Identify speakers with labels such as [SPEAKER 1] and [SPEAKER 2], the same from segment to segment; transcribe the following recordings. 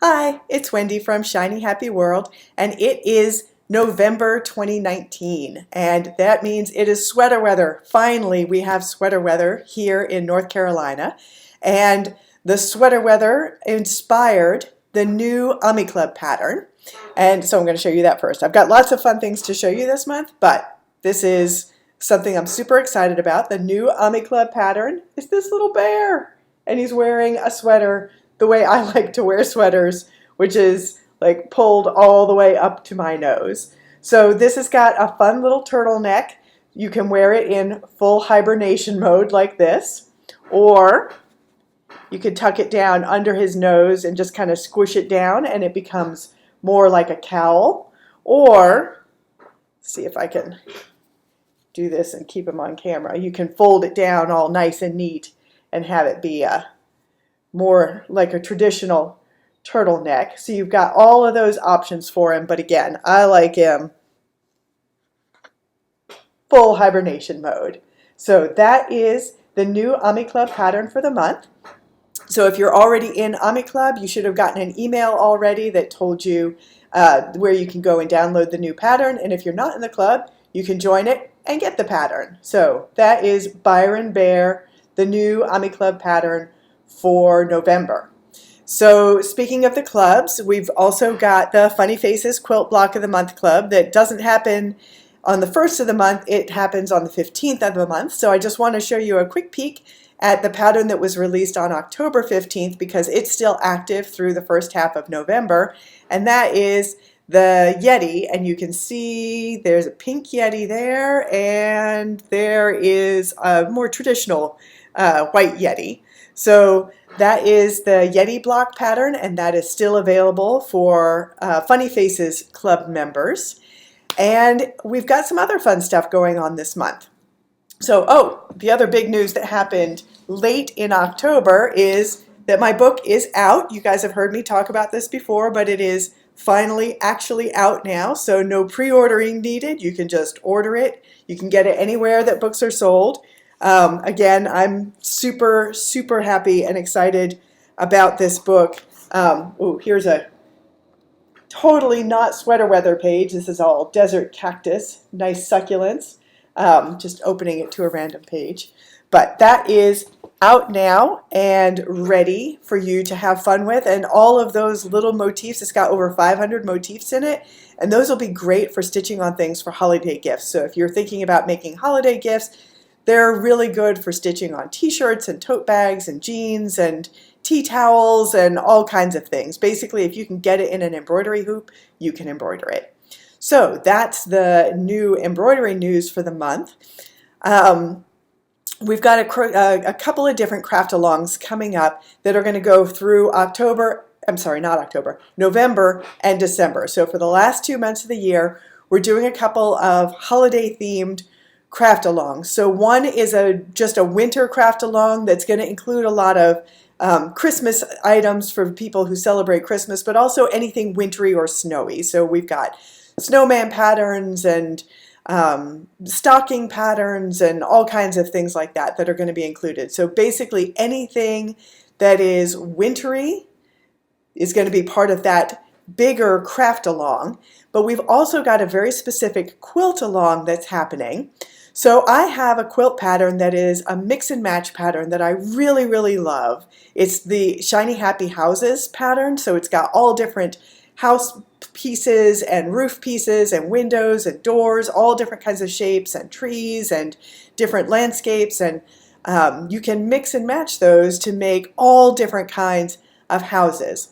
[SPEAKER 1] Hi, it's Wendy from Shiny Happy World, and it is November 2019, and that means it is sweater weather. Finally, we have sweater weather here in North Carolina, and the sweater weather inspired the new Ami Club pattern, and so I'm going to show you that first. I've got lots of fun things to show you this month, but this is something I'm super excited about. The new Ami Club pattern is this little bear, and he's wearing a sweater the way I like to wear sweaters, which is like pulled all the way up to my nose. So this has got a fun little turtleneck. You can wear it in full hibernation mode like this, or you could tuck it down under his nose and just kind of squish it down and it becomes more like a cowl. Or, see if I can do this and keep him on camera, you can fold it down all nice and neat and have it be more like a traditional turtleneck. So you've got all of those options for him, but again, I like him full hibernation mode. So that is the new Ami Club pattern for the month. So if you're already in Ami Club, you should have gotten an email already that told you where you can go and download the new pattern. And if you're not in the club, you can join it and get the pattern. So that is Byron Bear, the new Ami Club pattern for November. So speaking of the clubs, we've also got the Funny Faces Quilt Block of the Month Club that doesn't happen on the 1st of the month, it happens on the 15th of the month. So I just want to show you a quick peek at the pattern that was released on October 15th because it's still active through the first half of November, and that is the Yeti. And you can see there's a pink Yeti there, and there is a more traditional white Yeti. So that is the Yeti block pattern, and that is still available for Funny Faces Club members. And we've got some other fun stuff going on this month. So, the other big news that happened late in October is that my book is out. You guys have heard me talk about this before, but it is finally actually out now. So no pre-ordering needed. You can just order it. You can get it anywhere that books are sold. Again, I'm super, super happy and excited about this book. Here's a totally not sweater weather page. This is all desert cactus, nice succulents. Just opening it to a random page. But that is out now and ready for you to have fun with. And all of those little motifs, it's got over 500 motifs in it. And those will be great for stitching on things for holiday gifts. So if you're thinking about making holiday gifts, they're really good for stitching on t-shirts and tote bags and jeans and tea towels and all kinds of things. Basically, if you can get it in an embroidery hoop, you can embroider it. So that's the new embroidery news for the month. We've got a couple of different craft-alongs coming up that are going to go through November and December. So for the last 2 months of the year, we're doing a couple of holiday-themed craft-alongs. So one is just a winter craft-along that's going to include a lot of Christmas items for people who celebrate Christmas, but also anything wintry or snowy. So we've got snowman patterns and stocking patterns and all kinds of things like that that are going to be included. So basically anything that is wintry is going to be part of that bigger craft along. But we've also got a very specific quilt along that's happening. So I have a quilt pattern that is a mix and match pattern that I really, really love. It's the Shiny Happy Houses pattern. So it's got all different house pieces and roof pieces and windows and doors, all different kinds of shapes and trees and different landscapes. And you can mix and match those to make all different kinds of houses.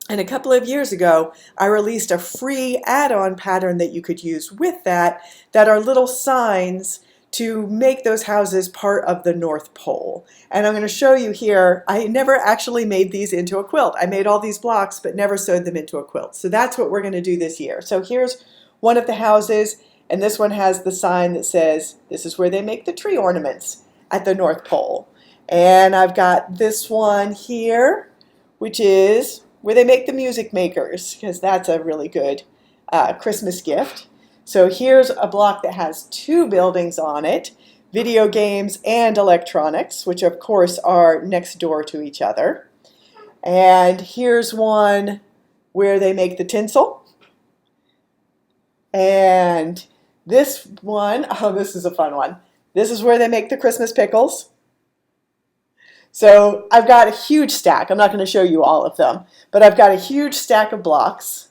[SPEAKER 1] And a couple of years ago, I released a free add-on pattern that you could use with that are little signs to make those houses part of the North Pole. And I'm going to show you here, I never actually made these into a quilt. I made all these blocks, but never sewed them into a quilt. So that's what we're going to do this year. So here's one of the houses, and this one has the sign that says, this is where they make the tree ornaments at the North Pole. And I've got this one here, which is where they make the music makers, because that's a really good Christmas gift. So here's a block that has 2 buildings on it, video games and electronics, which of course are next door to each other. And here's one where they make the tinsel. And this one, oh, this is a fun one. This is where they make the Christmas pickles. So I've got a huge stack. I'm not going to show you all of them, but I've got a huge stack of blocks,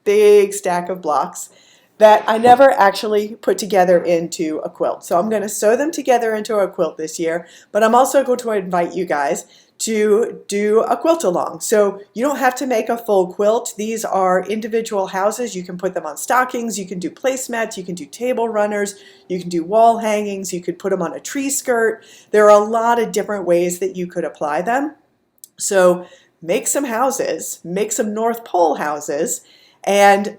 [SPEAKER 1] big stack of blocks that I never actually put together into a quilt. So I'm going to sew them together into a quilt this year, but I'm also going to invite you guys to do a quilt along. So you don't have to make a full quilt. These are individual houses. You can put them on stockings, you can do placemats, you can do table runners, you can do wall hangings, you could put them on a tree skirt. There are a lot of different ways that you could apply them. So make some houses, make some North Pole houses, and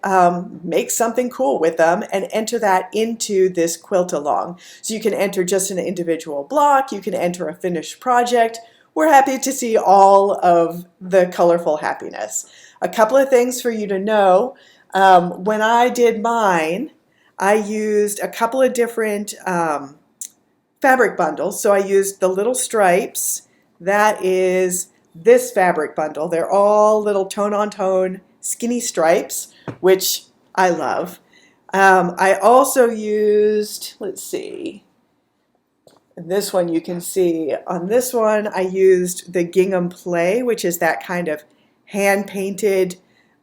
[SPEAKER 1] make something cool with them and enter that into this quilt along. So you can enter just an individual block, you can enter a finished project. We're happy to see all of the colorful happiness. A couple of things for you to know. When I did mine, I used a couple of different fabric bundles. So I used the little stripes. That is this fabric bundle. They're all little tone-on-tone skinny stripes, which I love. I also used, let's see, this one you can see. On this one I used the gingham play, which is that kind of hand-painted,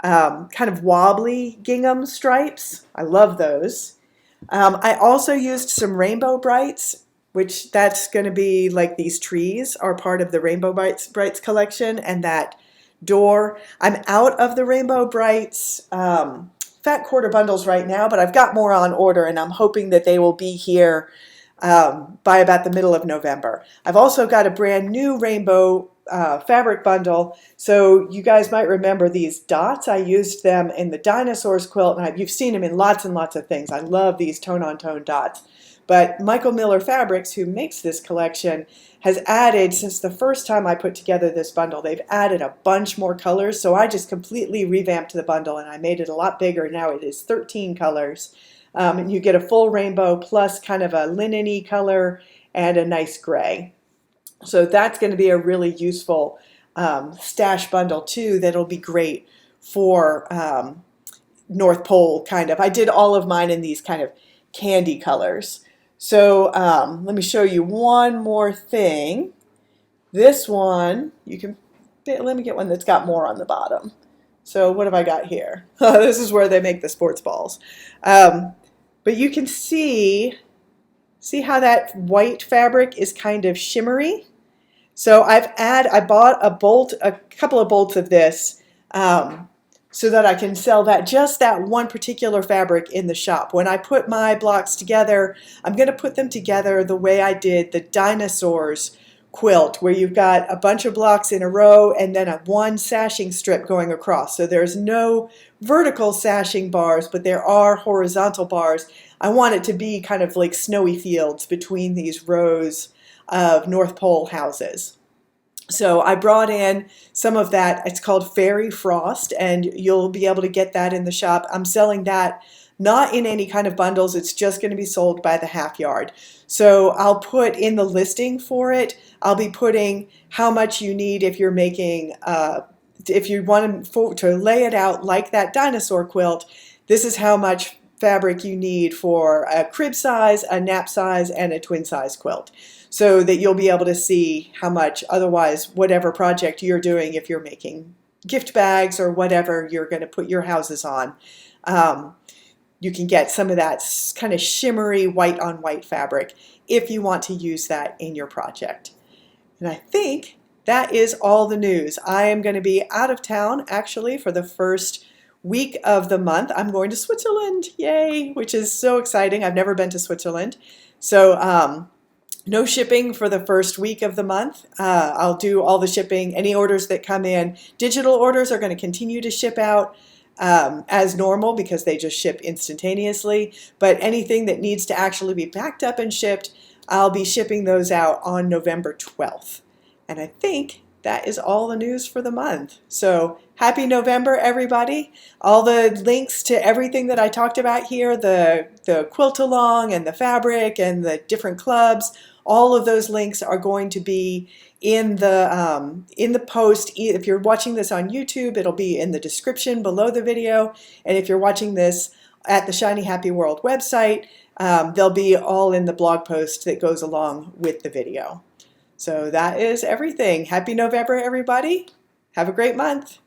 [SPEAKER 1] kind of wobbly gingham stripes. I love those. I also used some Rainbow Brights, which that's going to be like these trees are part of the Rainbow Brights collection, and that door. I'm out of the Rainbow Brights fat quarter bundles right now, but I've got more on order, and I'm hoping that they will be here by about the middle of November. I've also got a brand new rainbow fabric bundle. So you guys might remember these dots. I used them in the dinosaurs quilt, and you've seen them in lots and lots of things. I love these tone-on-tone dots. But Michael Miller Fabrics, who makes this collection, has added, since the first time I put together this bundle, they've added a bunch more colors. So I just completely revamped the bundle and I made it a lot bigger. Now it is 13 colors. And you get a full rainbow plus kind of a linen-y color and a nice gray. So that's going to be a really useful stash bundle too. That'll be great for North Pole kind of. I did all of mine in these kind of candy colors. So let me show you one more thing. This one, you can, let me get one that's got more on the bottom. So what have I got here? This is where they make the sports balls. But you can see how that white fabric is kind of shimmery. So I bought a couple of bolts of this so that I can sell just that one particular fabric in the shop. When I put my blocks together, I'm going to put them together the way I did the dinosaurs quilt, where you've got a bunch of blocks in a row and then one sashing strip going across. So there's no vertical sashing bars, but there are horizontal bars. I want it to be kind of like snowy fields between these rows of North Pole houses. So I brought in some of that. It's called Fairy Frost, and you'll be able to get that in the shop. I'm selling that not in any kind of bundles. It's just going to be sold by the half yard. So I'll put in the listing for it, I'll be putting how much you need if you're making, if you want to lay it out like that dinosaur quilt. This is how much fabric you need for a crib size, a nap size, and a twin size quilt, so that you'll be able to see how much. Otherwise, whatever project you're doing, if you're making gift bags or whatever you're going to put your houses on, you can get some of that kind of shimmery white on white fabric if you want to use that in your project. And I think that is all the news. I am going to be out of town actually for the first week of the month. I'm going to Switzerland, yay, which is so exciting. I've never been to Switzerland. So no shipping for the first week of the month. I'll do all the shipping. Any orders that come in, digital orders, are going to continue to ship out as normal because they just ship instantaneously. But anything that needs to actually be packed up and shipped, I'll be shipping those out on November 12th. And I think that is all the news for the month. So happy November, everybody. All the links to everything that I talked about here, the quilt along and the fabric and the different clubs, All of those links are going to be in the post. If you're watching this on YouTube, it'll be in the description below the video. And if you're watching this at the Shiny Happy World website, they'll be all in the blog post that goes along with the video. So that is everything. Happy November, everybody. Have a great month.